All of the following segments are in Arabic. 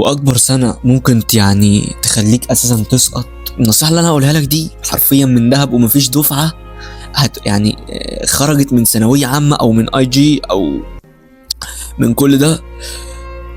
واكبر سنه ممكن يعني تخليك اساسا تسقط. النصيحه اللي انا هقولها لك دي حرفيا من دهب، ومفيش دفعه يعني خرجت من ثانويه عامه او من اي جي او من كل ده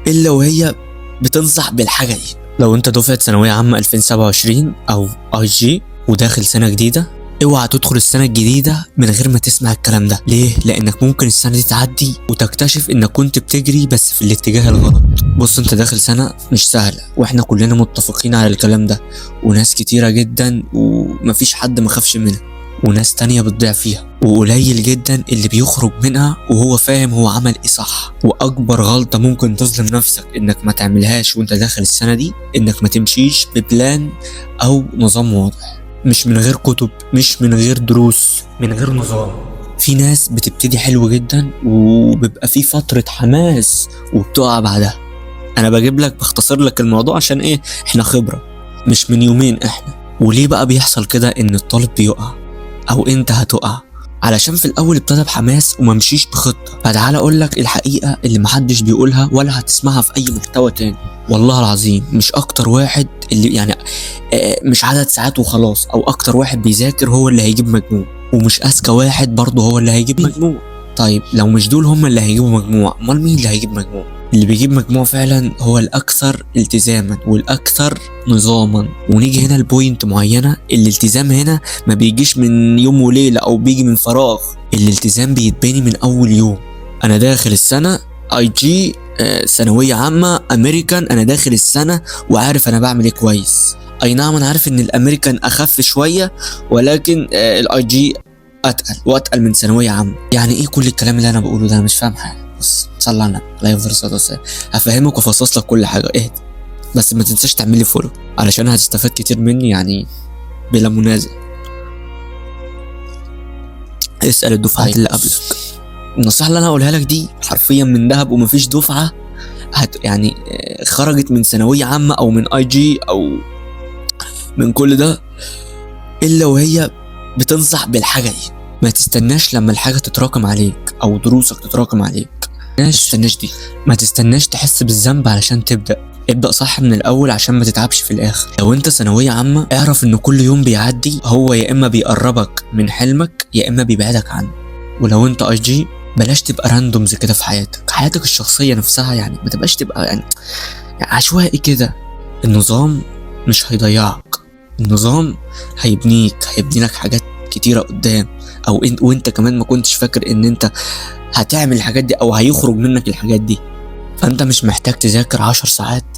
الا وهي بتنصح بالحاجه دي. لو انت دفعه ثانويه عامه 2027 او اي جي وداخل سنه جديده، اوعى تدخل السنه الجديده من غير ما تسمع الكلام ده. ليه؟ لانك ممكن السنه دي تعدي وتكتشف انك كنت بتجري بس في الاتجاه الغلط. بص، انت داخل سنه مش سهله، واحنا كلنا متفقين على الكلام ده، وناس كتيره جدا ومفيش حد ما خافش منها، وناس تانية بتضيع فيها، وقليل جدا اللي بيخرج منها وهو فاهم هو عمل ايه صح. واكبر غلطة ممكن تظلم نفسك انك ما تعملهاش وانت داخل السنة دي، انك ما تمشيش ببلان او نظام واضح، مش من غير كتب، مش من غير دروس، من غير نظام. في ناس بتبتدي حلو جدا وبيبقى في فترة حماس وبتقع بعدها. انا بختصر لك الموضوع عشان ايه؟ احنا خبرة مش من يومين احنا. وليه بقى بيحصل كده ان الطالب بيقع او انت هتقع؟ علشان في الاول ابتدى بحماس وممشيش بخطه. فتعالى اقول لك الحقيقه اللي محدش بيقولها ولا هتسمعها في اي محتوى تاني، والله العظيم. مش اكتر واحد اللي يعني مش عدد ساعات وخلاص، او اكتر واحد بيذاكر هو اللي هيجيب مجموع، ومش اذكى واحد برضه هو اللي هيجيب مجموع. طيب لو مش دول هم اللي هيجيبوا مجموع، امال مين اللي هيجيب مجموع؟ اللي بيجيب مجموع فعلا هو الاكثر التزاما والاكثر نظاما. ونيجي هنا لبوينت معينه، الالتزام هنا ما بيجيش من يوم وليله او بيجي من فراغ. الالتزام بيتبني من اول يوم. انا داخل السنه اي جي، ثانويه عامه امريكان، انا داخل السنه وعارف انا بعمل ايه كويس. اي نعم انا عارف ان الامريكان اخف شويه، ولكن الاي جي اتقل واتقل من ثانويه عامه. يعني ايه كل الكلام اللي انا بقوله ده؟ انا مش فاهم حاجه. بس صلى على النبي عليه افضل الصلاه والسلام. هفهمك وافصص لك كل حاجه، اهدى بس ما تنساش تعمل لي فولو علشان هتستفاد كتير مني يعني بلا منازع. اسال الدفعات اللي قبلك. النصيحه اللي انا هقولها لك دي حرفيا من دهب، ومفيش دفعه يعني خرجت من ثانويه عامه او من اي جي او من كل ده الا وهي بتنصح بالحاجه دي. ما تستناش لما الحاجه تتراكم عليك او دروسك تتراكم عليك. ما تستناش تحس بالذنب علشان ابدأ صح من الأول عشان ما تتعبش في الآخر. لو أنت ثانوية عامة، اعرف إن كل يوم بيعدي هو يا إما بيقربك من حلمك يا إما بيبعدك عنه. ولو أنت اي جي، بلاش تبقى راندومز كده في حياتك الشخصية نفسها، يعني ما تبقاش تبقى يعني عشوائي كده. النظام مش هيضيعك، النظام هيبني لك حاجات كتيرة قدام، أو وأنت كمان ما كنتش فاكر إن أنت هتعمل الحاجات دي او هيخرج منك الحاجات دي. فانت مش محتاج تذاكر 10 ساعات